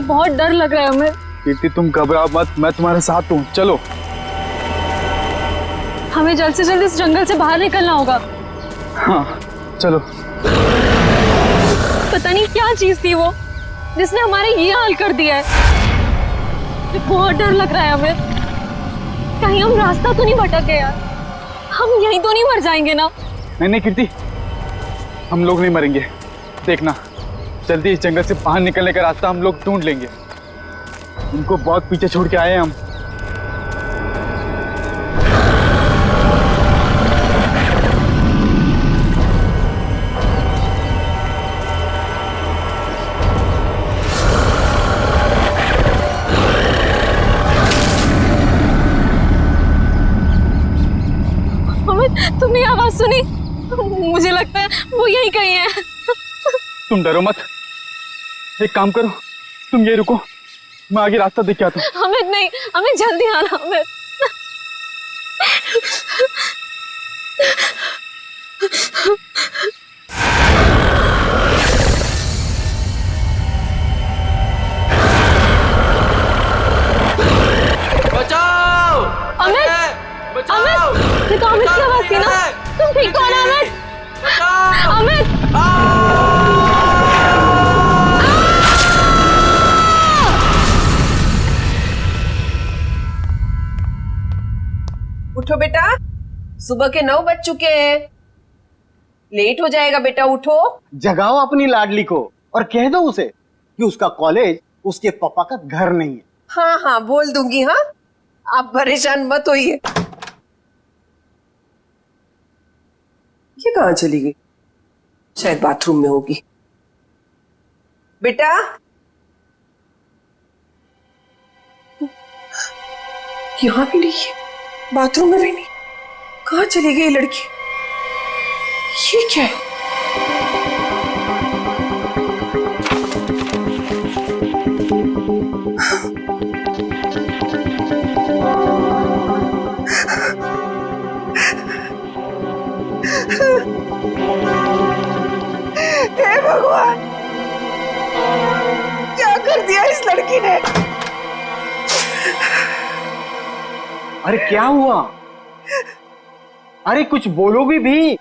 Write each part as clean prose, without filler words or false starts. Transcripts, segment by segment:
बहुत डर लग रहा है हमें। कीर्ति तुम घबराओ मत, मैं तुम्हारे साथ हूँ, चलो। हमें जल्द से जल्द इस जंगल से बाहर निकलना होगा। हाँ चलो। पता नहीं क्या चीज थी वो जिसने हमारे ये हाल कर दिया है। बहुत डर लग रहा है हमें। कहीं हम रास्ता तो नहीं भटक गए यार? हम यहीं तो नहीं मर जाएंगे ना? नहीं कीर्ति, हम लोग नहीं मरेंगे। देखना, जल्दी इस जंगल से बाहर निकलने का रास्ता हम लोग ढूंढ लेंगे। उनको बहुत पीछे छोड़ के आए हैं हम। तुमने आवाज सुनी? मुझे लगता है वो यहीं कहीं है। तुम डरो मत, एक काम करो, तुम ये रुको, मैं आगे रास्ता देख के आता हूँ। हमें नहीं, हमें जल्दी आना। हमें बचाओ! अमित! बचाओ! अमित! ये तो अमित की आवाज थी ना? तुम ठीक तो हो ना अमित? अमित! उठो बेटा, सुबह के 9 बज चुके हैं। लेट हो जाएगा बेटा, उठो। जगाओ अपनी लाडली को और कह दो उसे कि उसका कॉलेज उसके पापा का घर नहीं है। हाँ हाँ बोल दूंगी। हाँ, आप परेशान मत होइए। ये कहाँ चली गई? शायद बाथरूम में होगी। बेटा, यहाँ भी नहीं है, बाथरूम में भी नहीं। कहाँ चली गई लड़की? ये क्या है? हे भगवान, क्या कर दिया इस लड़की ने? अरे क्या हुआ? अरे कुछ बोलोगी भी?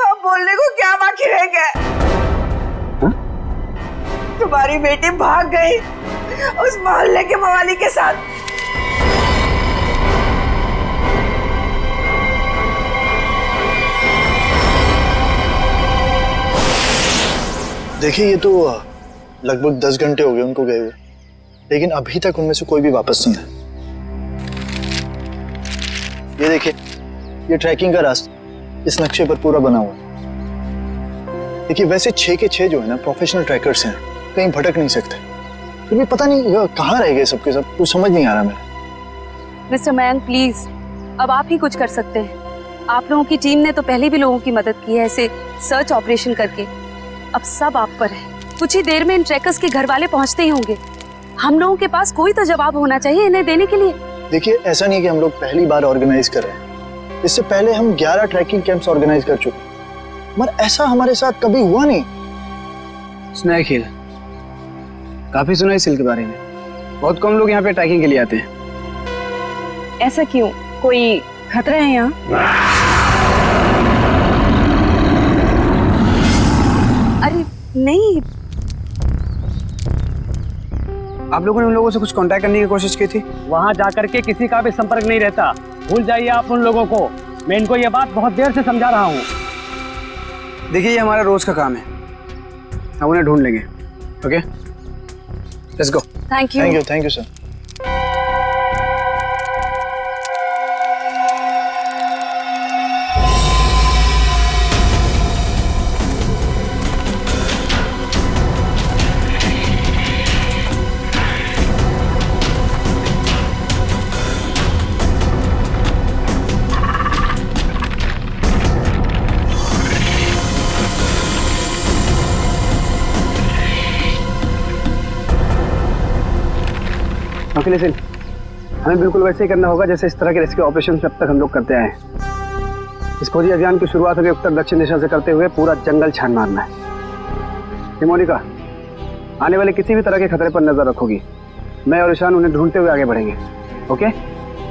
अब बोलने को क्या बाकी रह गया? तुम्हारी बेटी भाग गई उस मोहल्ले के मवाली के साथ। देखिए, ये तो लगभग 10 घंटे हो गए उनको गए हुए, लेकिन अभी तक उनमें से कोई भी वापस नहीं है। ये देखिए, ये ट्रैकिंग का रास्ता इस नक्शे पर पूरा बना हुआ है। देखिए, वैसे 6 के 6 जो है ना प्रोफेशनल ट्रैकर्स हैं, कहीं भटक नहीं सकते। फिर भी पता नहीं कहाँ रह गए सबके सब, कुछ समझ नहीं आ रहा मेरा। मिस्टर मयंक प्लीज, अब आप ही कुछ कर सकते हैं। आप लोगों की टीम ने तो पहले भी लोगों की मदद की है ऐसे सर्च ऑपरेशन करके। अब सब आप पर है। कुछ ही देर में इन ट्रैकर्स के घर वाले पहुंचते ही होंगे। हम लोगों के पास कोई तो जवाब होना चाहिए इन्हें देने के लिए। देखिए, ऐसा नहीं कि हम लोग पहली बार ऑर्गेनाइज कर रहे हैं। इससे पहले हम 11 ट्रैकिंग कैंप्स ऑर्गेनाइज कर चुके हैं, मगर ऐसा हमारे साथ कभी हुआ नहीं। सुना है खीर, काफी सुना है इस हिल के बारे में। बहुत कम लोग यहाँ पे ट्रैकिंग के लिए आते हैं। ऐसा क्यों? कोई खतरा है यहाँ? अरे नहीं, आप लोगों ने उन लोगों से कुछ कांटेक्ट करने की कोशिश की थी? वहां जाकर के किसी का भी संपर्क नहीं रहता। भूल जाइए आप उन लोगों को। मैं इनको ये बात बहुत देर से समझा रहा हूँ। देखिए, ये हमारा रोज का काम है, हम उन्हें ढूंढ लेंगे। Okay, let's go. Thank you. Thank you sir. Okay listen, हमें बिल्कुल वैसे ही करना होगा जैसे इस तरह के रेस्क्यू ऑपरेशन अब तक हम लोग करते आए हैं। इस खोजी अभियान की शुरुआत हमें उत्तर दक्षिण दिशा से करते हुए पूरा जंगल छान मारना है। मोनिका, आने वाले किसी भी तरह के खतरे पर नजर रखोगी। मैं और ईशान उन्हें ढूंढते हुए आगे बढ़ेंगे। ओके?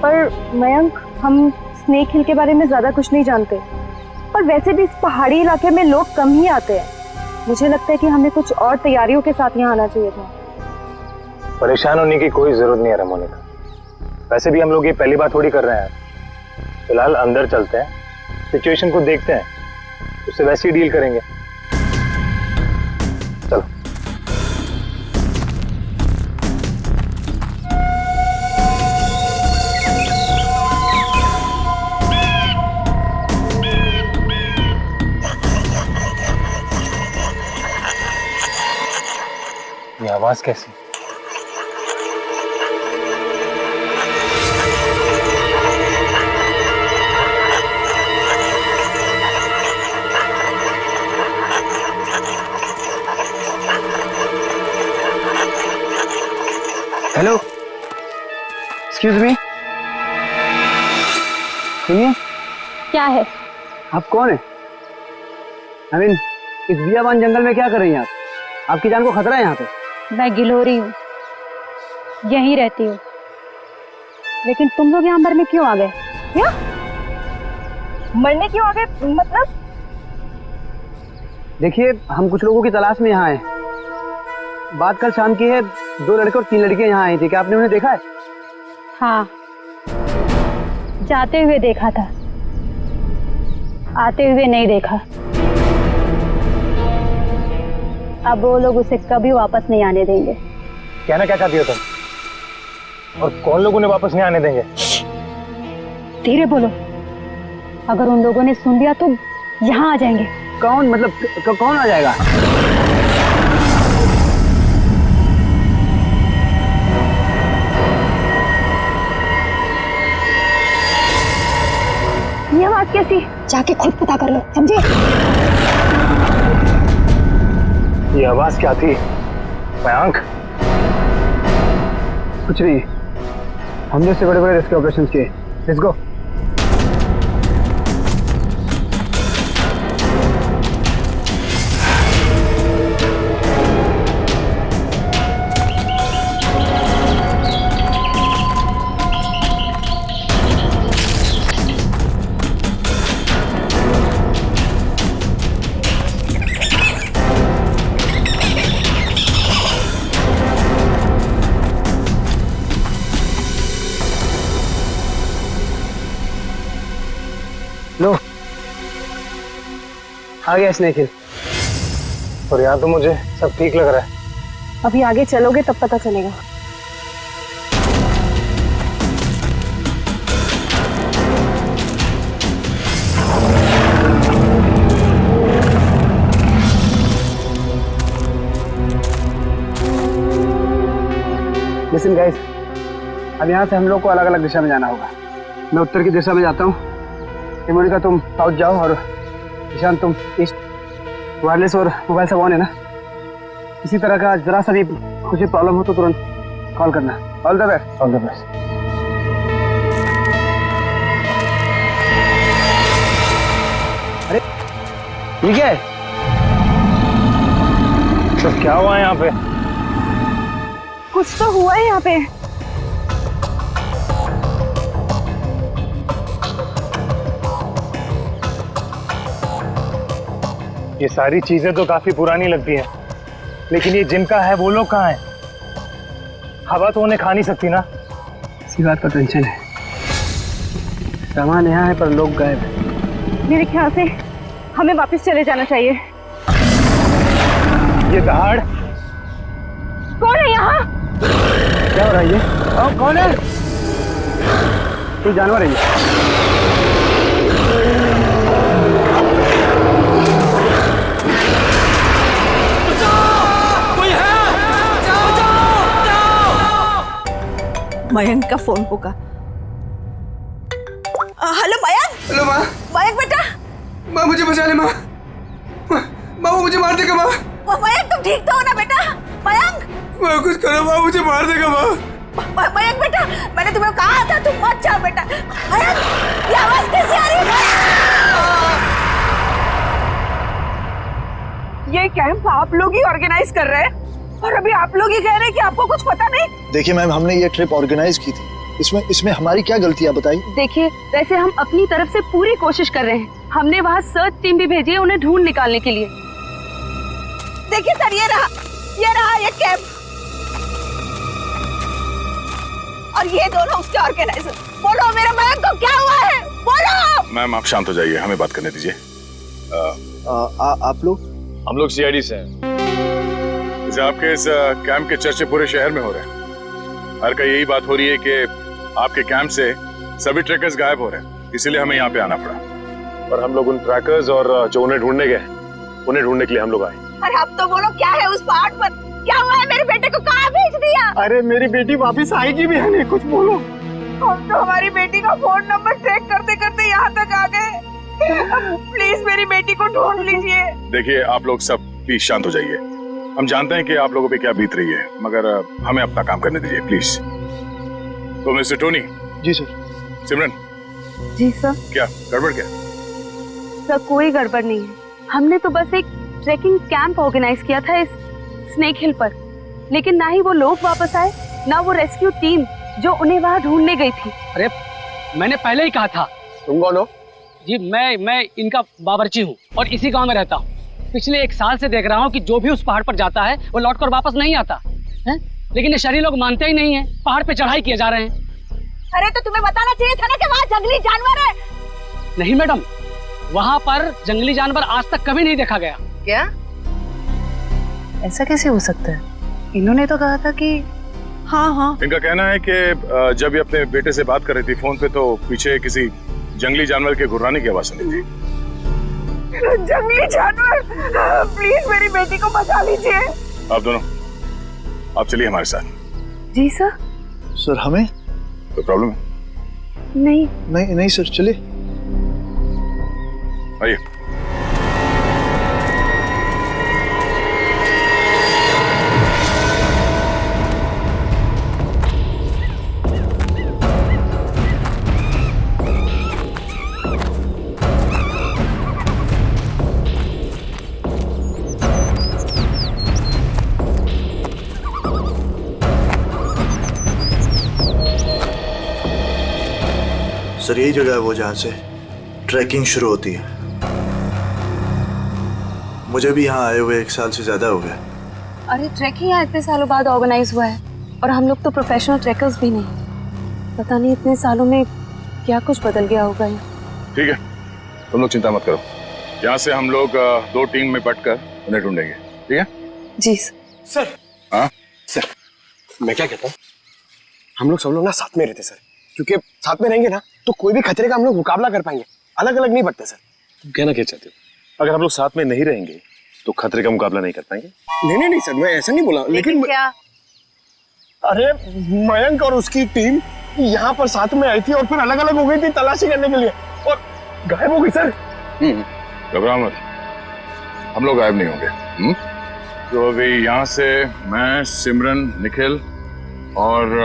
पर मयंक, हम स्नेक हिल के बारे में ज्यादा कुछ नहीं जानते, और वैसे भी इस पहाड़ी इलाके में लोग कम ही आते हैं। मुझे लगता है कि हमें कुछ और तैयारियों के साथ यहाँ आना चाहिए था। परेशान होने की कोई जरूरत नहीं है रमोनिका। वैसे भी हम लोग ये पहली बार थोड़ी कर रहे हैं। फिलहाल अंदर चलते हैं, सिचुएशन को देखते हैं, उससे वैसे ही डील करेंगे। चलो। ये आवाज कैसी? हेलो, एक्सक्यूज मी, सुनिए। क्या है? आप कौन है? आई मीन, इस बियाबान जंगल में क्या कर रही हैं आप? आपकी जान को खतरा है यहाँ पे। मैं गिलोरी हूँ, यहीं रहती हूँ। लेकिन तुम लोग यहाँ मरने क्यों आ गए? क्या मरने क्यों आ गए? मतलब देखिए, हम कुछ लोगों की तलाश में यहाँ आए। बात कल शाम की है, 2 लड़के और 3 लड़कियां यहाँ आई थी। क्या आपने उन्हें देखा है? हाँ, जाते हुए देखा था, आते हुए नहीं देखा। अब वो लोग उसे कभी वापस नहीं आने देंगे। कहना क्या चाहती हो तुम? और कौन लोग उन्हें वापस नहीं आने देंगे? धीरे बोलो, अगर उन लोगों ने सुन लिया तो यहाँ आ जाएंगे। कौन? मतलब कौन आ जाएगा? ये आवाज कैसी? जाके खुद पता कर लो, समझे? ये आवाज क्या थी मयंक? कुछ नहीं, हमने इससे बड़े बड़े रेस्क्यू ऑपरेशन किए। Let's go. लो, आ गया स्नेक हिल। और यहाँ तो मुझे सब ठीक लग रहा है। अभी आगे चलोगे तब पता चलेगा। लिसन गाइस, अब यहाँ से हम लोग को अलग अलग दिशा में जाना होगा। मैं उत्तर की दिशा में जाता हूँ, मोनिका तुम साउथ जाओ, और ईशान तुम ईस्ट। वायरलेस और मोबाइल सब ऑन है ना? किसी तरह का जरा सा भी कुछ भी प्रॉब्लम हो तो तुरंत कॉल करना। All the best. All the best. अरे ये क्या है? तो क्या हुआ है यहाँ पे? कुछ तो हुआ है यहाँ पे। ये सारी चीजें तो काफी पुरानी लगती हैं, लेकिन ये जिनका है वो लोग कहाँ हैं? हवा तो उन्हें खा नहीं सकती ना? इसी बात का टेंशन है। सामान यहाँ है पर लोग गायब हैं। मेरे ख्याल से हमें वापस चले जाना चाहिए। ये दहाड़ कौन है यहाँ? क्या हो रहा है ये? कौन है? कोई जानवर है ये? मयंक का फोन होगा। हेलो मयंक। हेलो माँ। मयंक बेटा। माँ मुझे बचा ले माँ। माँ वो मुझे मार देगा माँ। मयंक तुम ठीक तो हो ना बेटा? मयंक। माँ कुछ करो माँ, मुझे मार देगा माँ। मयंक बेटा, मैंने तुम्हें कहा था तुम मत जाओ बेटा। मयंक, ये आवाज कैसे आ रही है? ये कैंप आप लोग ही ऑर्गेनाइज कर रहे हैं? और अभी आप लोग ही कह रहे हैं कि आपको कुछ पता नहीं। देखिए मैम, हमने ये ट्रिप ऑर्गेनाइज की थी, इसमें हमारी क्या गलती है बताइए। देखिए, वैसे हम अपनी तरफ से पूरी कोशिश कर रहे हैं। हमने वहाँ सर्च टीम भी भेजी है उन्हें ढूंढ निकालने के लिए। देखिए सर, ये रहा ये कैंप, और ये दोनों उसके ऑर्गेनाइजर। बोलो मेरे मयंक को क्या हुआ है, बोलो। मैम आप शांत हो जाइए, हमें बात करने दीजिए। आप लोग? हम लोग सीआईडी से हैं। जैसे आपके इस कैंप के चर्चे पूरे शहर में हो रहे हैं। हर का यही बात हो रही है कि आपके कैंप से सभी ट्रैकर्स गायब हो रहे हैं, इसीलिए हमें यहाँ पे आना पड़ा। और हम लोग उन ट्रैकर्स और जो उन्हें ढूंढने गए, उन्हें ढूंढने के लिए हम लोग आए। अरे अब तो बोलो, क्या है उस पहाड़ पर, क्या हुआ है, मेरे बेटे को कहाँ भेज दिया? अरे मेरी बेटी वापस आएगी भी है नहीं, कुछ बोलो। हम तो हमारी बेटी का फोन नंबर ट्रैक करते करते यहाँ तक आ गए। प्लीज मेरी बेटी को ढूंढ लीजिए। देखिए आप लोग सब प्लीज शांत हो जाइए। हम जानते हैं कि आप लोगों पे क्या बीत रही है, मगर हमें अपना काम करने दीजिए प्लीज। तो मिस्टर टोनी। जी सर। सिमरन। जी सर। क्या गड़बड़ क्या? सर कोई गड़बड़ नहीं है। हमने तो बस एक ट्रैकिंग कैंप ऑर्गेनाइज किया था इस स्नेक हिल पर, लेकिन ना ही वो लोग वापस आए, ना वो रेस्क्यू टीम जो उन्हें वहाँ ढूंढने गई थी। अरे मैंने पहले ही कहा था। तुम कौन हो? जी मैं इनका बावर्ची हूँ और इसी गांव में रहता हूँ। पिछले 1 साल से देख रहा हूँ कि जो भी उस पहाड़ पर जाता है वो लौटकर वापस नहीं आता है, लेकिन ये शहरी लोग मानते ही नहीं है। पहाड़ पे चढ़ाई किए जा रहे हैं। अरे तो तुम्हें बताना चाहिए था ना कि वहाँ जंगली जानवर है। नहीं मैडम, वहाँ पर जंगली जानवर आज तक कभी नहीं देखा गया। क्या? ऐसा कैसे हो सकता है? इन्होंने तो कहा था कि हाँ। इनका कहना है कि जब ये अपने बेटे से बात कर रही थी फोन पे, तो पीछे किसी जंगली जानवर के गुर्राने की आवाज सुनी थी। जंगली जानवर, प्लीज मेरी बेटी को बचा लीजिए। आप दोनों आप चलिए हमारे साथ। जी सर। सर हमें कोई प्रॉब्लम है? नहीं सर, चलिए। आइए। सर यही जगह है वो जहाँ से ट्रैकिंग शुरू होती है। मुझे भी यहाँ आए हुए 1 साल से ज्यादा हो गया। अरे ट्रैकिंग यहाँ इतने सालों बाद ऑर्गेनाइज हुआ है, और हम लोग तो प्रोफेशनल ट्रैकर्स भी नहीं। पता नहीं इतने सालों में क्या कुछ बदल गया होगा यहाँ। ठीक है, तुम लोग चिंता मत करो। यहाँ से हम लोग 2 टीम में बंटकर उन्हें ढूंढेंगे, ठीक है? जी सर। हाँ सर, मैं क्या कहता हूँ, हम लोग सब लोग ना साथ में रहते सर, क्योंकि साथ में रहेंगे ना तो कोई भी खतरे का हम लोग मुकाबला कर पाएंगे। अलग अलग नहीं बढ़ते सर। तुम कहना क्या चाहते हो? अगर हम लोग साथ में नहीं रहेंगे तो खतरे का मुकाबला नहीं कर पाएंगे? नहीं सर, मैं ऐसा नहीं बोला, लेकिन क्या? अरे मयंक और उसकी टीम यहाँ पर साथ में आई थी और फिर अलग अलग हो गई थी तलाशी करने के लिए, और गायब हो गई सर। घबराओ मत, हम लोग गायब नहीं होंगे। तो अभी यहाँ से मैं, सिमरन, निखिल और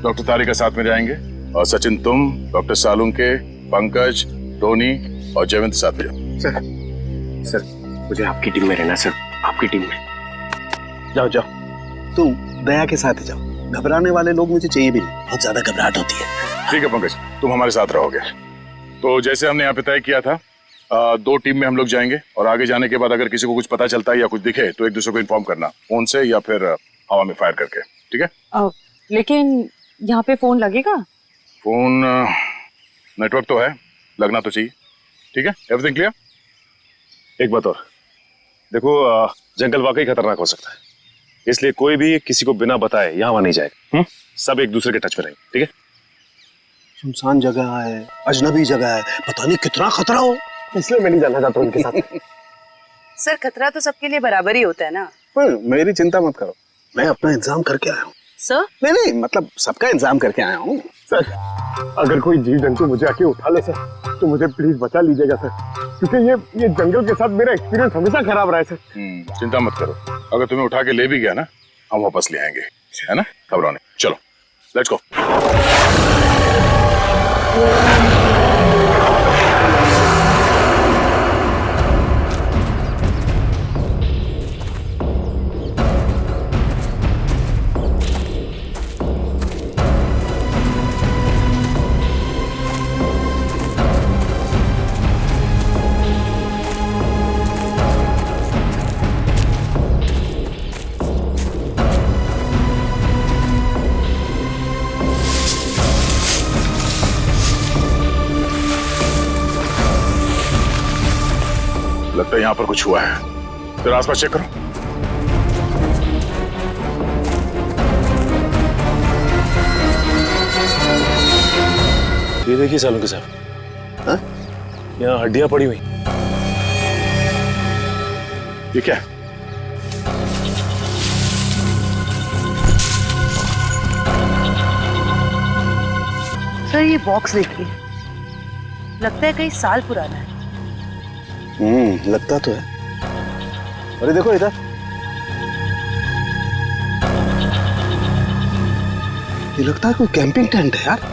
डॉक्टर तारिका साथ में जाएंगे, और सचिन तुम, डॉक्टर सालुंके, पंकज, टोनी और जयवंत साथ में जाओ। सर मुझे आपकी टीम में रहना सर, आपकी टीम में। जाओ तुम दया के साथ ही जाओ। घबराने वाले लोग मुझे चाहिए भी नहीं, बहुत ज्यादा घबराहट होती है। ठीक है पंकज, तुम हमारे साथ रहोगे। तो जैसे हमने यहाँ पे तय किया था, 2 टीम में हम लोग जाएंगे, और आगे जाने के बाद अगर किसी को कुछ पता चलता है या कुछ दिखे तो एक दूसरे को इन्फॉर्म करना, फोन से या फिर हवा में फायर करके, ठीक है? लेकिन यहाँ पे फोन लगेगा? फोन नेटवर्क तो है, लगना तो चाहिए। ठीक है, एवरीथिंग क्लियर? एक बात और देखो, जंगल वाकई खतरनाक हो सकता है, इसलिए कोई भी किसी को बिना बताए यहाँ नहीं जाएगा। सब एक दूसरे के टच में रहेंगे, ठीक है? सुनसान जगह है, अजनबी जगह है, पता नहीं कितना खतरा हो, इसलिए मैं नहीं जाना चाहता उनके साथ। सर खतरा तो सबके लिए बराबर ही होता है ना। पर मेरी चिंता मत करो, मैं अपना इंतजाम करके आया हूँ। सर? नहीं मतलब सबका इंतजाम करके आया हूँ। सर अगर कोई जीव जंतु मुझे आके उठा ले सर, तो मुझे प्लीज बचा लीजिएगा सर, क्योंकि ये जंगल के साथ मेरा एक्सपीरियंस हमेशा खराब रहा है सर। चिंता मत करो, अगर तुम्हें उठा के ले भी गया ना, हम वापस ले आएंगे, है ना? घबराओ नहीं, चलो लेट्स गो। लगता है यहाँ पर कुछ हुआ है। फिर आसपास चेक करो। ये देखिए सालुंके साहब, हाँ? यहाँ हड्डियां पड़ी हुई। ये क्या है? सर ये बॉक्स देखिए, लगता है कई साल पुराना है। लगता तो है। अरे देखो इधर, ये लगता है कोई कैंपिंग टेंट है यार।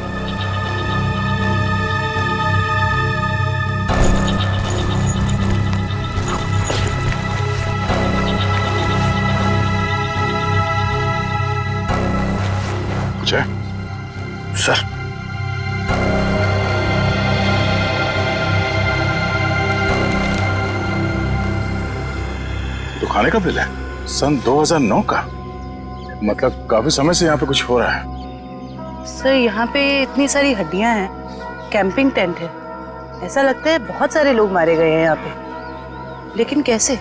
कुछ है? सर तो खाने का बिल है सन 2009 का। मतलब काफी समय से यहाँ पे कुछ हो रहा है। सर यहाँ पे इतनी सारी हड्डियां हैं, कैंपिंग टेंट है, ऐसा लगता है बहुत सारे लोग मारे गए हैं यहाँ पे। लेकिन कैसे?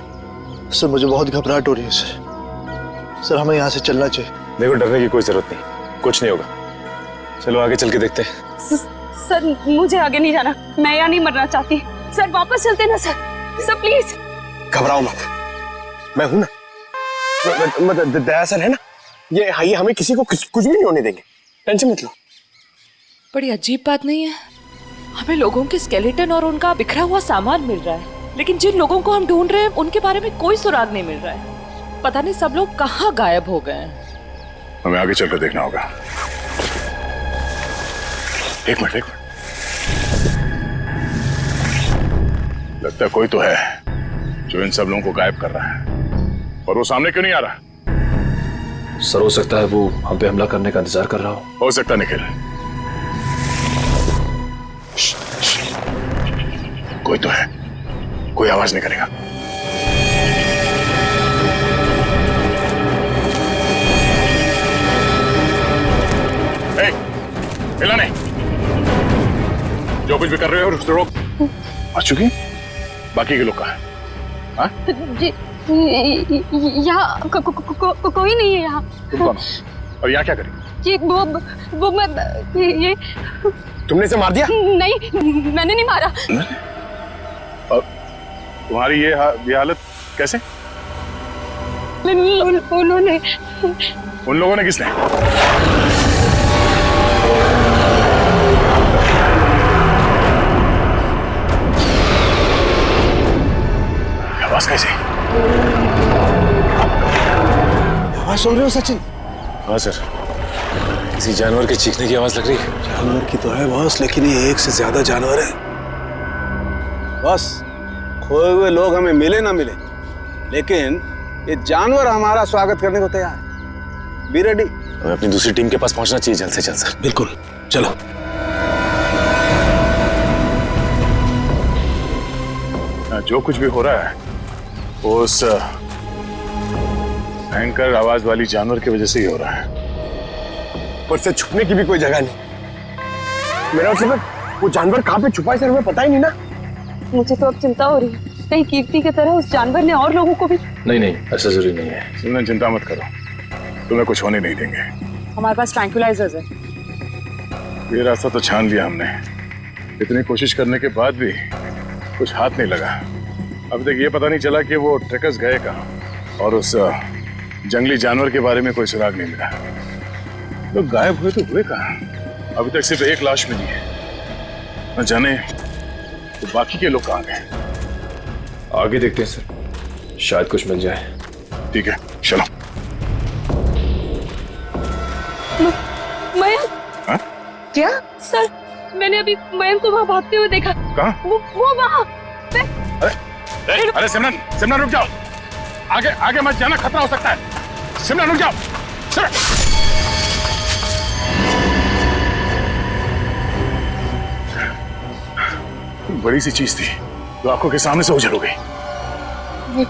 सर मुझे बहुत घबराहट हो रही है सर हमें यहाँ से चलना चाहिए। देखो डरने की कोई जरूरत नहीं, कुछ नहीं होगा। चलो आगे चल के देखते हैं। सर मुझे आगे नहीं जाना, मैं यहाँ नहीं मरना चाहती। सर वापस चलते ना सर प्लीज। घबराओ मत, मैं हूं ना। दया सर है ना, ये हमें किसी को कुछ भी नहीं होने देंगे, टेंशन मत लो। बड़ी अजीब बात नहीं है, हमें लोगों के स्केलेटन और उनका बिखरा हुआ सामान मिल रहा है, लेकिन जिन लोगों को हम ढूंढ रहे हैं उनके बारे में कोई सुराग नहीं मिल रहा है। पता नहीं सब लोग कहाँ गायब हो गए हैं। हमें आगे चलकर देखना होगा। एक मिनट। लगता है कोई तो है जो इन सब लोगों को गायब कर रहा है, और वो सामने क्यों नहीं आ रहा? सर हो सकता है वो हम पे हमला करने का इंतजार कर रहा हो सकता निखिल। कोई तो है, कोई आवाज नहीं करेगा। हिला नहीं, जो कुछ भी कर रहे हो उसको रोक। आ चुकी? बाकी के लोग कहाँ हैं? हाँ? जी यहाँ कोई नहीं है यहाँ। तुम कौन हो? और यहाँ क्या करें? जी वो मैं ये तुमने इसे मार दिया? नहीं, मैंने नहीं मारा। और तुम्हारी ये हालत कैसे? उन्होंने। उन लोगों ने किसने? आवाज कैसे? आवाज सुन रहे हो सचिन? हाँ सर, किसी जानवर के चीखने की आवाज लग रही है। जानवर की तो है बॉस, लेकिन ये एक से ज्यादा जानवर है। बॉस, खोए हुए लोग हमें मिले ना मिले, लेकिन ये जानवर हमारा स्वागत करने को तैयार है। Be ready. हमें अपनी दूसरी टीम के पास पहुंचना चाहिए जल्द से जल्द सर। बिल्कुल, चलो। जो कुछ भी हो रहा है उस भयंकर आवाज वाली जानवर की वजह से ही हो रहा है। पर से छुपने की भी कोई जगह नहीं। मेरा मतलब वो जानवर कहाँ पे छुपा है सर, हमें पता ही नहीं ना। मुझे तो अब चिंता हो रही है, कहीं कीर्ति की तरह उस जानवर ने और लोगों को भी। नहीं, ऐसा जरूरी नहीं है। तुमने चिंता मत करो, तुम्हें कुछ होने नहीं देंगे। हमारे पास ट्रैंक्विलाइजर्स है। ये रास्ता तो छान लिया हमने, इतनी कोशिश करने के बाद भी कुछ हाथ नहीं लगा। अब तक ये पता नहीं चला कि वो ट्रेकर्स गए कहाँ, और उस जंगली जानवर के बारे में कोई सुराग नहीं मिला। लोग गायब हुए तो हुए कहाँ? अभी तक सिर्फ एक लाश मिली है, न जाने तो बाकी के लोग कहाँ गए। आगे देखते हैं सर, शायद कुछ मिल जाए। ठीक है, चलो। मयंक। हाँ? क्या? सर, मैंने अभी मयंक को वहाँ भागते हुए देखा। कहाँ? वो वहाँ। अरे सिमरन रुक जाओ, आगे मत जाना, खतरा हो सकता है। सिमरन रुक जाओ। बड़ी सी चीज थी जो आंखों के सामने से उजड़ हो गई।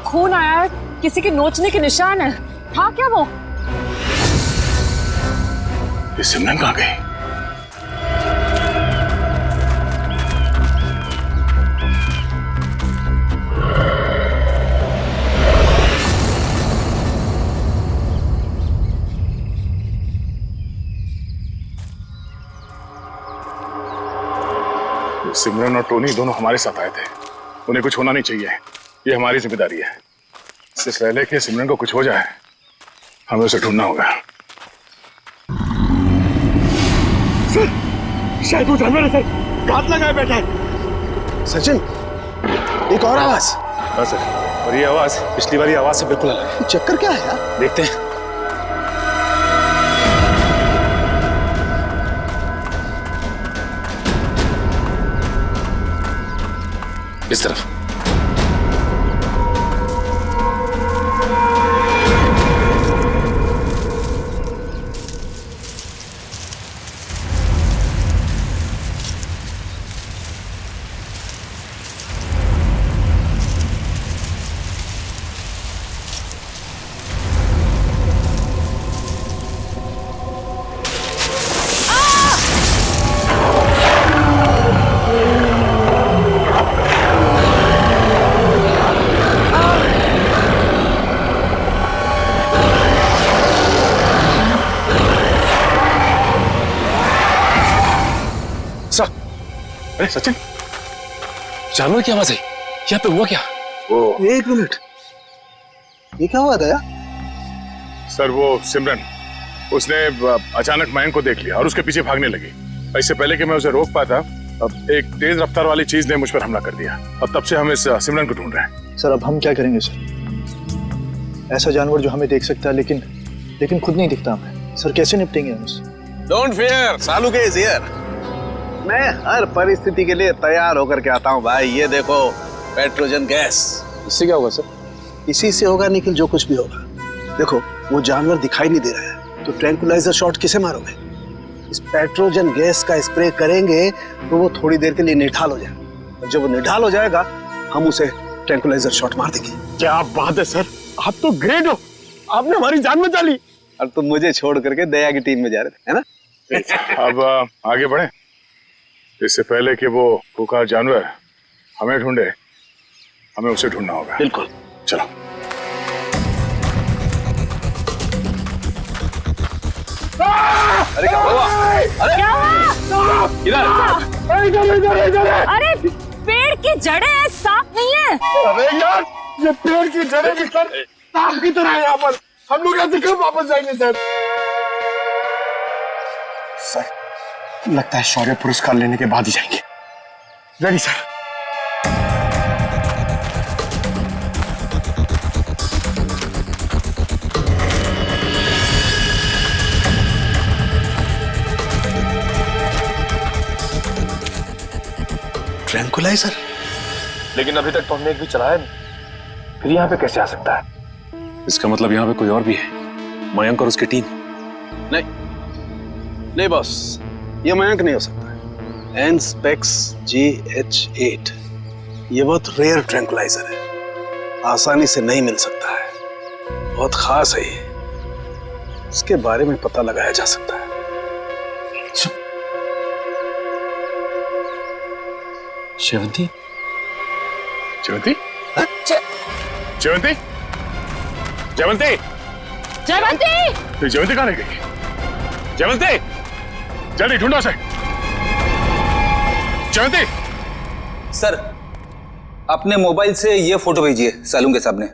खून आया है, किसी के नोचने के निशान है। हाँ क्या वो? ये सिमरन कहाँ गई? सिमरन और टोनी दोनों हमारे साथ आए थे, उन्हें कुछ होना नहीं चाहिए, ये हमारी जिम्मेदारी है। इससे पहले कि सिमरन को कुछ हो जाए हमें उसे ढूंढना होगा। सर, शायद वो जानवर है सर, घात लगाए बैठा है। सचिन, एक और आवाज। हाँ सर, और ये आवाज पिछली वाली आवाज से बिल्कुल अलग है। चक्कर क्या है यार? देखते हैं। इस तरफ। अरे सचिन, जानवर की आवाज है, यहाँ पे हुआ क्या? एक मिनट, ये क्या हुआ था यार? सर वो सिमरन, उसने अचानक मयंक को देख लिया और उसके पीछे भागने लगी। इससे पहले कि मैं उसे रोक पाता, अब एक तेज रफ्तार वाली चीज ने मुझ पर हमला कर दिया और तब से हम इस सिमरन को ढूंढ रहे हैं। सर अब हम क्या करेंगे सर? ऐसा जानवर जो हमें देख सकता है लेकिन खुद नहीं दिखता हमें। सर कैसे निपटेंगे हम उससे? डोंट फियर, सालू के इज हियर। मैं हर परिस्थिति के लिए तैयार होकर के आता हूँ भाई। ये देखो पेट्रोजन गैस। इससे क्या होगा सर? इसी से होगा निखिल, जो कुछ भी होगा। देखो वो जानवर दिखाई नहीं दे रहा है, तो ट्रैंकुलाइजर शॉट किसे मारोगे? इस पेट्रोजन गैस का स्प्रे करेंगे तो वो थोड़ी देर के लिए निढाल हो जाएगा, और जब वो निढाल हो जाएगा हम उसे ट्रैंकुलाइजर शॉट मार देंगे। क्या बात है सर, आप तो ग्रेट हो, आपने हमारी जान बचा ली। और तुम मुझे छोड़ करके दया की टीम में जा रहे थे, है ना? अब आगे बढ़े, इससे पहले कि वो खुंखार जानवर हमें ढूंढे, हमें उसे ढूंढना होगा। बिल्कुल, चलो। अरे क्या हुआ? अरे क्या हुआ? इधर। अरे पेड़ की जड़ें हैं, सांप नहीं है। अरे यार, ये पेड़ की जड़ें भी सर सांप की तरह है यहाँ पर। हम लोग ऐसे कब वापस जाएंगे सर? सर लगता है शौर्य पुरस्कार लेने के बाद ही जाएंगे। Ready sir. ट्रैंकुलाइजर? लेकिन अभी तक तो हमने एक भी चलाया नहीं, फिर यहाँ पे कैसे आ सकता है? इसका मतलब यहाँ पे कोई और भी है, मयंक और उसकी टीम। नहीं बॉस, ये मयंक नहीं हो सकता है। एनस्पेक्स GH8 ये बहुत रेयर ट्रैंकुलाइजर है, आसानी से नहीं मिल सकता है, बहुत खास है ये। इसके बारे में पता लगाया जा सकता है। शेवंती? जयवंती? जयवंती? जयवंती? जयवंती! तो जयवंती कहाँ रह गई? जयवंती! जल्दी ढूंढो उसे। जयवंती! सर अपने मोबाइल से ये फोटो भेजिए सालू के सामने।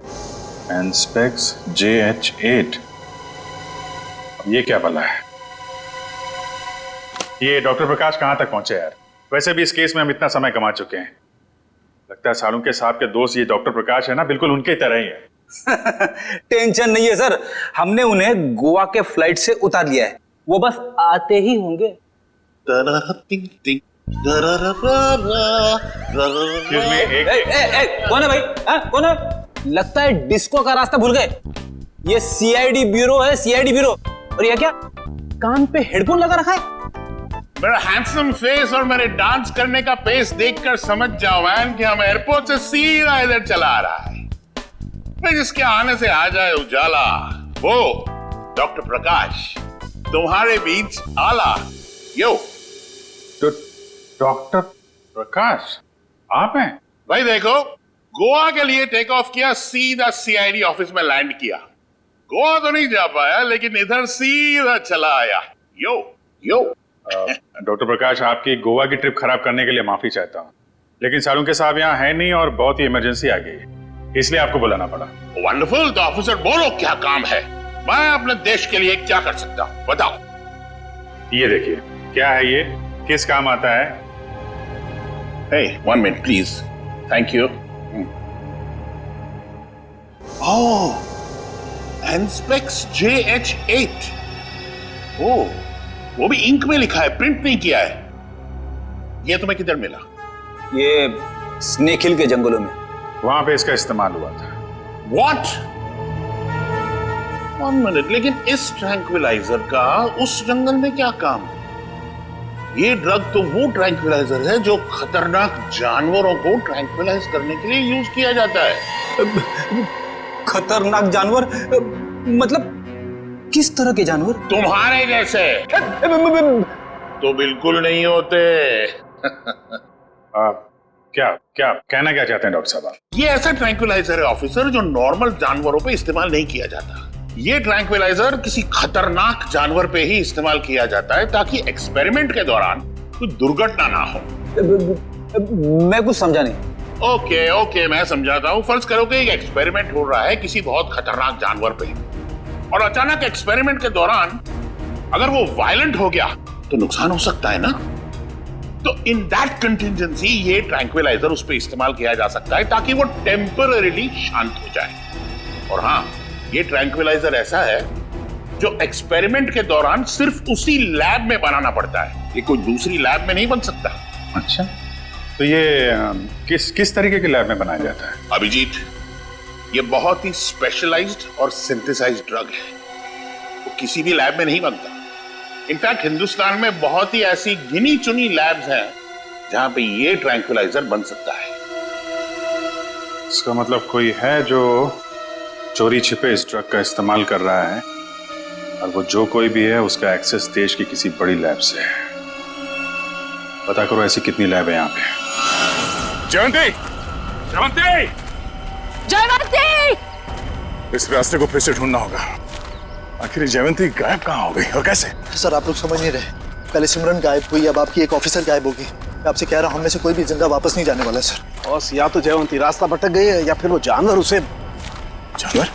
एनस्पेक्स JH8, ये क्या बला है? ये डॉक्टर प्रकाश कहाँ तक पहुंचे यार? वैसे भी इस केस में हम इतना समय कमा चुके हैं। लगता है सालुंके साहब के दोस्त ये डॉक्टर प्रकाश है ना, बिल्कुल उनके तरह ही है। टेंशन नहीं है सर, हमने उन्हें गोवा के फ्लाइट से उतार लिया है, वो बस आते ही होंगे। कौन है भाई? कौन है? लगता है डिस्को का रास्ता भूल गए। ये CID ब्यूरो है, CID ब्यूरो। और ये क्या कान पे हेडफोन लगा रखा है? मेरा हैंडसम फेस और मेरे डांस करने का पेस देखकर समझ जाओ मैन कि हम एयरपोर्ट से सीधा इधर चला आ रहा है। फिर जिसके आने से आ जाए उजाला, वो डॉक्टर प्रकाश तुम्हारे बीच आला। यो तो डॉक्टर प्रकाश आप हैं? भाई देखो, गोवा के लिए टेक ऑफ किया, सीधा CID ऑफिस में लैंड किया। गोवा तो नहीं जा पाया, लेकिन इधर सीधा चला आया। यो यो डॉक्टर प्रकाश, आपकी गोवा की ट्रिप खराब करने के लिए माफी चाहता हूँ, लेकिन सालुंके साहब यहाँ है नहीं और बहुत ही इमरजेंसी आ गई है, इसलिए आपको बुलाना पड़ा। वंडरफुल। तो ऑफिसर बोलो क्या काम है, मैं अपने देश के लिए क्या कर सकता हूँ, बताओ। ये देखिए, क्या है ये, किस काम आता है? Hey, 1 minute please. Thank you. Oh, Anspex JH8. Oh, वो भी इंक में लिखा है, प्रिंट नहीं किया है। ये तुम्हें किधर मिला? ये स्नेक हिल के जंगलों में, वहां पे इसका इस्तेमाल हुआ था। What? 1 minute, लेकिन इस ट्रैंक्विलाइजर का उस जंगल में क्या काम? ये ड्रग तो वो ट्रैंक्विलाइजर है जो खतरनाक जानवरों को ट्रैंक्विलाइज करने के लिए यूज किया जाता है। खतरनाक जानवर मतलब किस तरह के जानवर? तुम्हारे जैसे तो बिल्कुल नहीं होते। क्या क्या कहना क्या चाहते हैं डॉक्टर साहब? ये ऐसा ट्रैंक्विलाइजर है ऑफिसर जो नॉर्मल जानवरों पे इस्तेमाल नहीं किया जाता। ये ट्रैंक्विलाइजर किसी खतरनाक जानवर पे ही इस्तेमाल किया जाता है ताकि एक्सपेरिमेंट के दौरान कोई दुर्घटना ना हो। मैं कुछ समझा नहीं। ओके, मैं समझाता हूँ। फर्ज करो कि एक एक्सपेरिमेंट हो रहा है किसी बहुत खतरनाक जानवर पे, और अचानक एक्सपेरिमेंट के दौरान अगर वो वायलेंट हो गया तो नुकसान हो सकता है ना। तो इन दैट कंटिजेंसी ये ट्रैंक्विलाइजर उस पर इस्तेमाल किया जा सकता है ताकि वो टेम्पररीली शांत हो जाए। और हाँ, ये ट्रैंक्विलाइजर ऐसा है जो एक्सपेरिमेंट के दौरान सिर्फ उसी लैब में बनाना पड़ता है, ये कोई दूसरी लैब में नहीं बन सकता। अच्छा, तो ये किस तरीके के लैब में बनाया जाता है? अभिजीत, ये बहुत ही स्पेशलाइज्ड और सिंथेसाइज्ड ड्रग है, वो किसी भी लैब में नहीं बनता। इनफैक्ट हिंदुस्तान में बहुत ही ऐसी गिनी चुनी लैब्स हैं जहां पे ये ट्रैंक्विलाइजर बन सकता है। इसका मतलब कोई है जो चोरी छिपे इस ड्रग का इस्तेमाल कर रहा है, और वो जो कोई भी है उसका एक्सेस देश की किसी बड़ी लैब से है। पता करो ऐसी कितनी लैब है यहाँ पे। जयवंती! जयवंती! जयवंती! इस रास्ते को फिर से ढूंढना होगा। आखिर जयवंती गायब कहाँ हो गई और कैसे? सर, आप लोग समझ नहीं रहे। पहले सिमरन गायब हुई, अब आपकी एक ऑफिसर गायब होगी। मैं आपसे कह रहा हूँ, हम में से कोई भी जिंदा वापस नहीं जाने वाला सर। बॉस, या तो जयवंती रास्ता भटक गई है या फिर वो जानवर उसे। जानवर?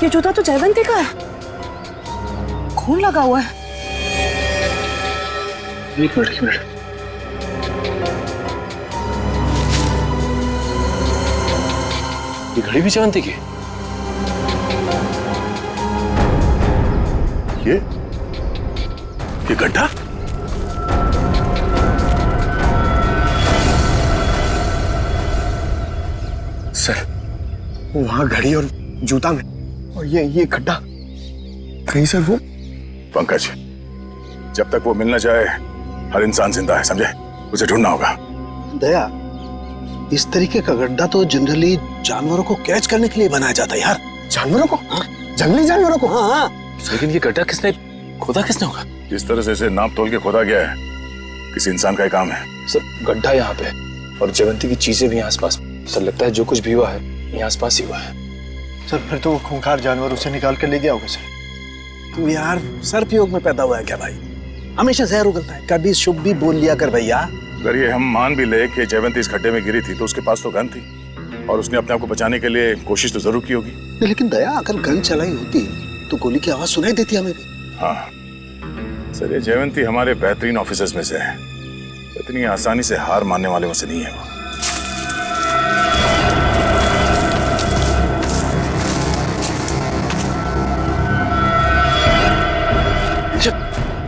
ये जूता तो जयवंती का है, खून लगा हुआ है। एक मिनट। ये घड़ी भी जयवंती की? ये गड्ढा? सर, वहां घड़ी और जूता में, और ये गड्ढा कहीं सर वो। पंकज, जब तक वो मिल न जाए हर इंसान जिंदा है, समझे? उसे ढूंढना होगा। दया, इस तरीके का गड्ढा तो जनरली जानवरों को कैच करने के लिए बनाया जाता है यार। जानवरों को? हाँ, जंगली जानवरों को। हाँ। लेकिन ये गड्ढा किसने खोदा जिस तरह से इसे नाप तोल के खोदा गया है, किसी इंसान का ही काम है। सर, गड्ढा यहाँ पे और जयवंती की चीजें भी आसपास। सर, लगता है जो कुछ भी हुआ है ये आसपास ही हुआ है। सर, फिर तो वो खूंखार जानवर उसे निकाल कर ले गया होगा सर। तू यार सर्पयोग में पैदा हुआ है क्या भाई? हमेशा जहर उगलता है, कभी शुभ भी बोल लिया कर भैया। अगर ये हम मान भी ले कि जयवंती इस गड्ढे में गिरी थी तो उसके पास तो गन थी और उसने अपने आप को बचाने के लिए कोशिश तो जरूर की होगी। लेकिन दया, अगर गन चलाई होती तो गोली की आवाज सुनाई देती हमें भी। हाँ सर, ये जयवंती हमारे बेहतरीन ऑफिसर्स में से है, इतनी आसानी से हार मानने वाले में से नहीं है वो।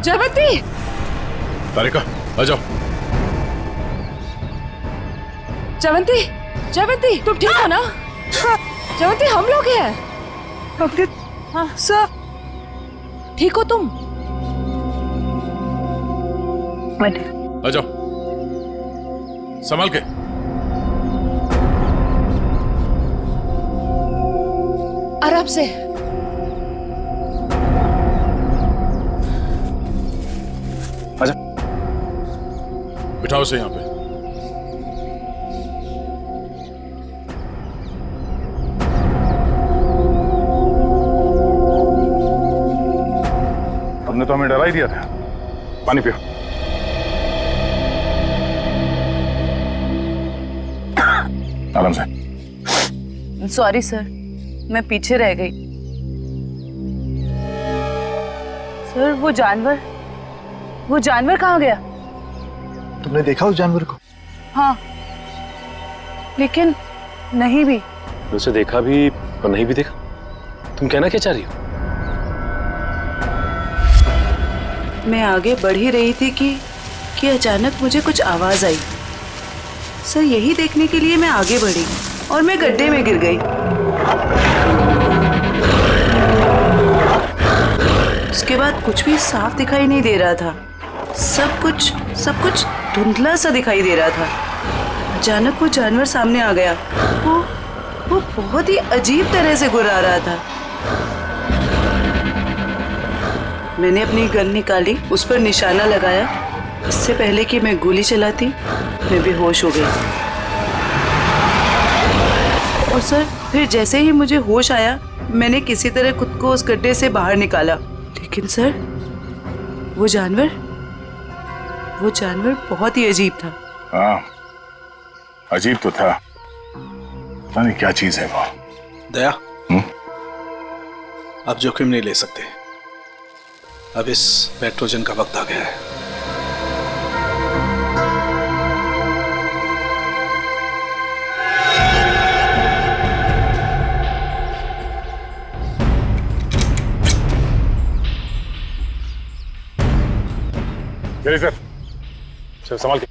जयवंती! तारिका, आ जाओ। जयवंती, जयवंती, तुम ठीक हो ना? जयवंती, हम लोग हैं। डॉक्टर, हाँ सर, ठीक हो तुम? आ जाओ, संभाल के। आराम से। आजा, बिठाओ से यहाँ पे। तुम्हें डरा ही दिया था। पानी पियो। आराम से। सॉरी सर, मैं पीछे रह गई। सर वो जानवर कहाँ गया? तुमने देखा उस जानवर को? हाँ, लेकिन नहीं भी। उसे देखा भी और नहीं भी देखा। तुम कहना क्या चाह रही हो? मैं आगे बढ़ ही रही थी कि अचानक मुझे कुछ आवाज आई। सर यही देखने के लिए मैं आगे बढ़ी और मैं गड्ढे में गिर गई। उसके बाद कुछ भी साफ दिखाई नहीं दे रहा था। सब कुछ धुंधला सा दिखाई दे रहा था। अचानक वो जानवर सामने आ गया। वो बहुत ही अजीब तरह से गुर्रा रहा था। मैंने अपनी गन निकाली, उस पर निशाना लगाया। इससे पहले कि मैं गोली चलाती, मैं बेहोश हो गई। और सर फिर जैसे ही मुझे होश आया, मैंने किसी तरह खुद को उस गड्ढे से बाहर निकाला। लेकिन सर वो जानवर बहुत ही अजीब था। हाँ, अजीब तो था। पता नहीं क्या चीज है वो। दया, अब जोखिम नहीं ले सकते। अब इस पेट्रोजन का वक्त आ गया है। चलिए सर, चलो संभाल के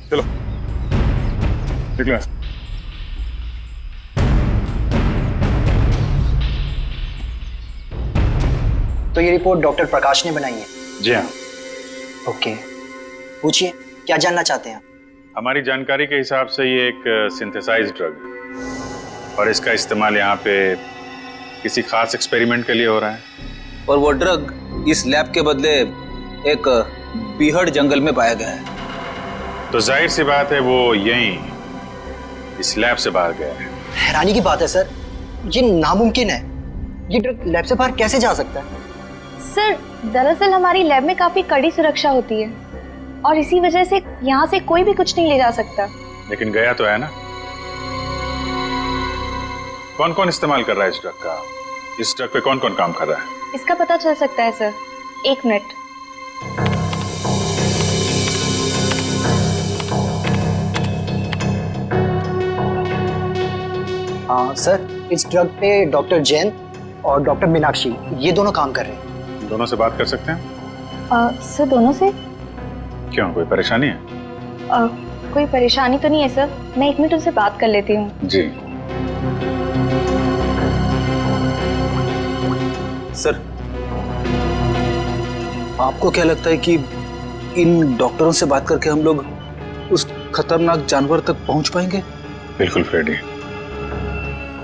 चलो, निकलो। तो ये रिपोर्ट डॉक्टर प्रकाश ने बनाई है? जी हाँ। ओके, पूछिए क्या जानना चाहते हैं? हमारी जानकारी के हिसाब से ये एक सिंथेसाइज्ड ड्रग है और इसका इस्तेमाल यहाँ पे किसी खास एक्सपेरिमेंट के लिए हो रहा है। और वो ड्रग इस लैब के बदले एक बीहड़ जंगल में पाया गया है। तो जाहिर सी बात है वो यहीं इस लैब से बाहर गया है। हैरानी की बात है सर, ये नामुमकिन है। ये ड्रग लैब से बाहर कैसे जा सकता है? सर दरअसल हमारी लैब में काफी कड़ी सुरक्षा होती है और इसी वजह से यहाँ से कोई भी कुछ नहीं ले जा सकता। लेकिन गया तो है ना। कौन कौन इस्तेमाल कर रहा है इस ड्रग का? इस ड्रग पे कौन कौन काम कर रहा है? इसका पता चल सकता है सर। 1 मिनट। सर इस ड्रग पे डॉक्टर जैन और डॉक्टर मीनाक्षी ये दोनों काम कर रहे हैं। दोनों से बात कर सकते हैं? सर दोनों से? क्यों, कोई परेशानी है? कोई परेशानी तो नहीं है सर, मैं 1 मिनट उनसे बात कर लेती हूँ। जी सर, आपको क्या लगता है कि इन डॉक्टरों से बात करके हम लोग उस खतरनाक जानवर तक पहुंच पाएंगे? बिल्कुल फ्रेडी,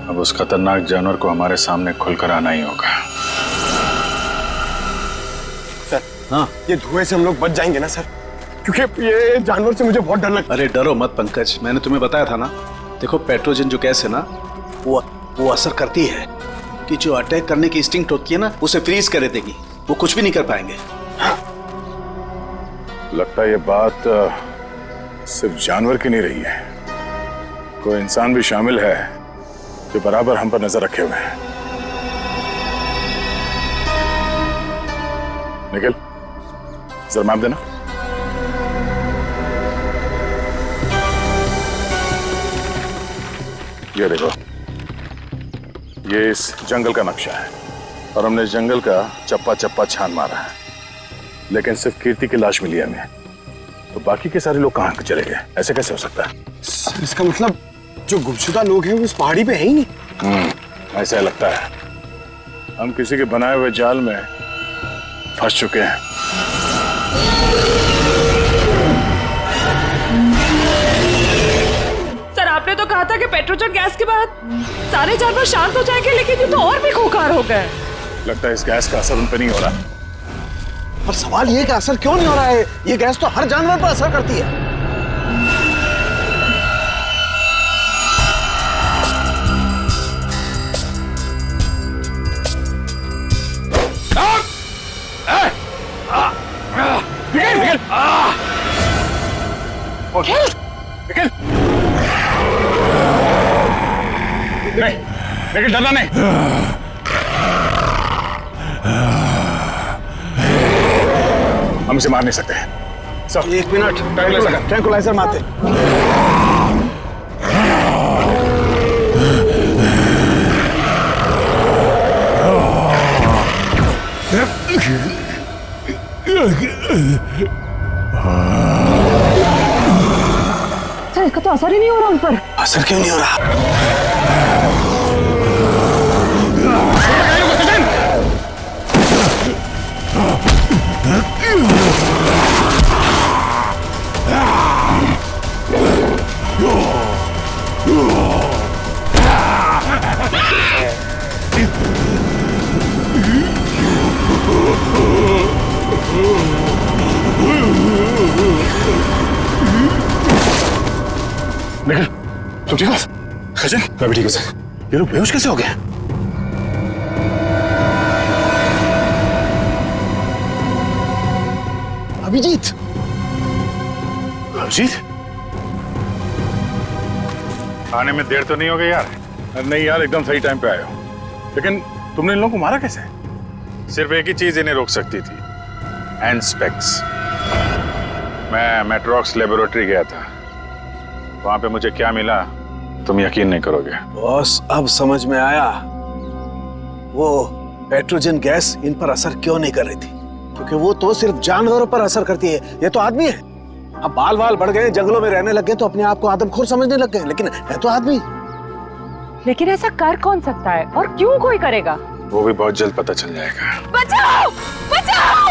अब उस खतरनाक जानवर को हमारे सामने खुलकर आना ही होगा। सर, हाँ, ये धुएं से हम लोग बच जाएंगे ना सर? क्योंकि ये जानवर से मुझे बहुत डर लगता है। अरे डरो मत पंकज, मैंने तुम्हें बताया था ना। देखो पेट्रोजन जो गैस है ना, वो असर करती है कि जो अटैक करने की इंस्टिंक्ट होती है ना, उसे फ्रीज कर देगी। वो कुछ भी नहीं कर पाएंगे। लगता है ये बात सिर्फ जानवर की नहीं रही है, कोई इंसान भी शामिल है जो बराबर हम पर नजर रखे हुए हैं। निखिल, जरा मैप देना। ये देखो, ये इस जंगल का नक्शा है और हमने इस जंगल का चप्पा चप्पा छान मारा है, लेकिन सिर्फ कीर्ति की लाश मिली है हमें। तो बाकी के सारे लोग कहाँ चले गए? ऐसे कैसे हो सकता है? सर इसका मतलब जो गुमशुदा लोग हैं वो उस पहाड़ी पे है ही नहीं। ऐसा लगता है हम किसी के बनाए हुए जाल में फंस चुके हैं। सर आपने तो कहा था कि पेट्रोजन गैस के बाद सारे जानवर शांत हो जाएंगे, लेकिन ये तो और भी खूंखार हो गए। लगता है इस गैस का असर उन पर नहीं हो रहा। पर सवाल ये कि असर क्यों नहीं हो रहा है? ये गैस तो हर जानवर पर असर करती है। निखिल नहीं, निखिल डरना नहीं। हम इसे मार नहीं सकते। सब 1 मिनट, ट्रैंकुलाइजर मारते। सर इसका तो असर ही नहीं हो रहा उन पर। असर क्यों नहीं हो रहा? निखिल तुम ठीक हो? खजन मैं भी ठीक हूँ सर। ये लोग बेहोश कैसे हो गए? अभिजीत। अभिजीत आने में देर तो नहीं हो गई यार? नहीं यार, एकदम सही टाइम पे आए हो। लेकिन तुमने इन लोगों को मारा कैसे? सिर्फ एक ही चीज इन्हें रोक सकती थी, एंस्पेक्स। मैं मेट्रॉक्स लेबोरेटरी गया था, वहां पे मुझे क्या मिला तुम यकीन नहीं करोगे। बॉस अब समझ में आया वो पेट्रोजन गैस इन पर असर क्यों नहीं कर रही थी, क्योंकि वो तो सिर्फ जानवरों पर असर करती है, ये तो आदमी है। अब बाल बाल बढ़ गए, जंगलों में रहने लग गए तो अपने आप को आदमखोर समझने लग गए, लेकिन है तो आदमी। लेकिन ऐसा कर कौन सकता है और क्यों कोई करेगा? वो भी बहुत जल्द पता चल जाएगा। बचाओ बचाओ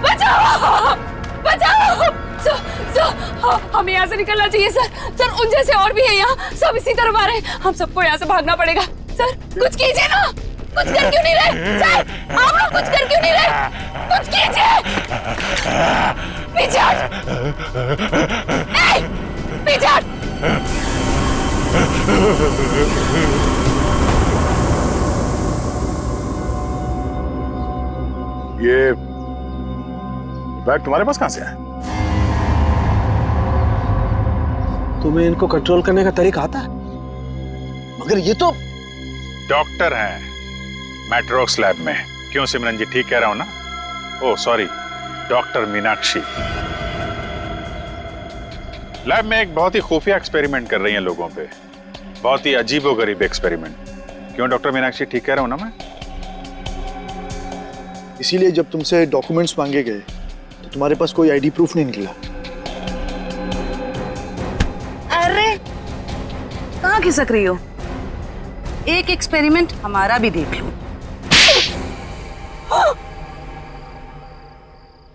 बचाओ बचाओ। हमें यहाँ से निकलना चाहिए सर। सर उन जैसे और भी है यहाँ, सब इसी तरफ आ रहे हैं। हम सबको यहाँ से भागना पड़ेगा। सर कुछ कीजिए ना, कुछ कर क्यों नहीं रहे? सर आप लोग कुछ कर क्यों नहीं रहे? कुछ कीजिए। पीछे हट, पीछे हट। ये बैग तुम्हारे पास कहां से है? तुम्हें इनको कंट्रोल करने का तरीका आता है? मगर ये तो डॉक्टर हैं मैट्रॉक्स लैब में। क्यों सिमरन जी, ठीक कह रहा हूं ना? Oh sorry, doctor Meenakshi lab में एक बहुत ही खुफिया एक्सपेरिमेंट कर रही हैं लोगों पे, बहुत ही अजीबोगरीब एक्सपेरिमेंट। क्यों डॉक्टर मीनाक्षी, ठीक कह रहा हूं ना मैं? इसीलिए जब तुमसे डॉक्यूमेंट्स मांगे गए तो तुम्हारे पास कोई आईडी प्रूफ नहीं निकला। अरे कहाँ खिसक रही हो? एक एक्सपेरिमेंट हमारा भी देख लो।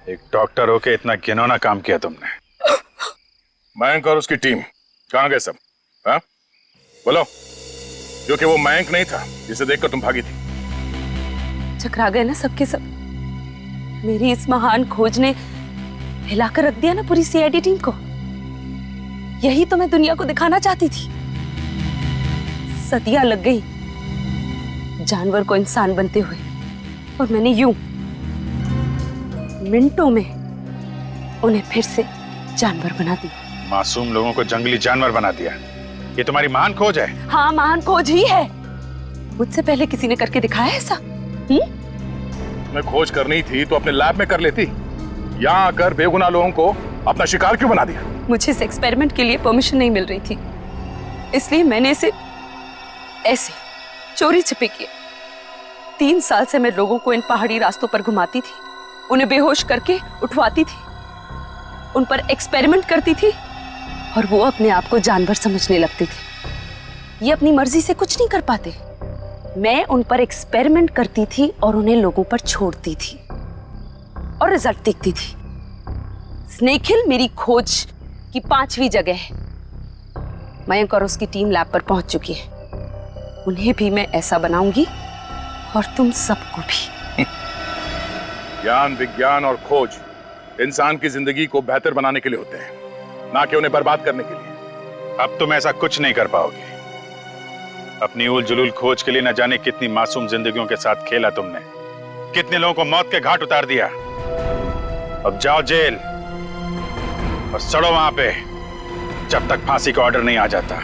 एक डॉक्टर होके इतना घिनौना काम किया तुमने। मयंक और उसकी टीम कहाँ गए सब? हाँ बोलो, क्योंकि वो मयंक नहीं था जिसे देखकर तुम भागी थी। चकरा गए ना सबके सब। मेरी इस महान खोज ने हिलाकर रख दिया ना पूरी सीआईडी टीम को। यही तो मैं दुनिया को दिखाना चाहती थी। सदियां लग गई जानवर को इंसान बनते हुए, और मैंने यूं मिनटों में उन्हें फिर से जानवर बना दिया। मासूम लोगों को जंगली जानवर बना दिया। ये तुम्हारी महान खोज है? हाँ महान खोज ही है। मुझसे पहले किसी ने करके दिखाया ऐसा? तुम्हें खोज करनी थी तो अपने लैब में कर लेती। यहाँ आकर बेगुनाह लोगों को अपना शिकार क्यों बना दिया? मुझे इस एक्सपेरिमेंट के लिए परमिशन नहीं मिल रही थी, इसलिए मैंने इसे ऐसे चोरी छिपे किया। 3 साल से मैं लोगों को इन पहाड़ी रास्तों पर घुमाती थी, उन्हें बेहोश करके उठवाती थी, उन पर एक्सपेरिमेंट करती थी, और वो अपने आप को जानवर समझने लगते थे। ये अपनी मर्जी से कुछ नहीं कर पाते। मैं उन पर एक्सपेरिमेंट करती थी और उन्हें लोगों पर छोड़ती थी, और रिजल्ट देखती थी। स्नेक हिल मेरी खोज की 5वीं जगह है। मयंक और उसकी टीम लैब पर पहुंच चुकी है। उन्हें भी मैं ऐसा बनाऊंगी, और तुम सबको भी। ज्ञान, विज्ञान और खोज इंसान की जिंदगी को बेहतर बनाने के लिए होते हैं, ना कि उन्हें बर्बाद करने के लिए। अब तुम ऐसा कुछ नहीं कर पाओगे। अपनी उल जुलूल खोज के लिए न जाने कितनी मासूम जिंदगियों के साथ खेला तुमने, कितने लोगों को मौत के घाट उतार दिया। अब जाओ जेल, और सड़ो वहां पे जब तक फांसी का ऑर्डर नहीं आ जाता।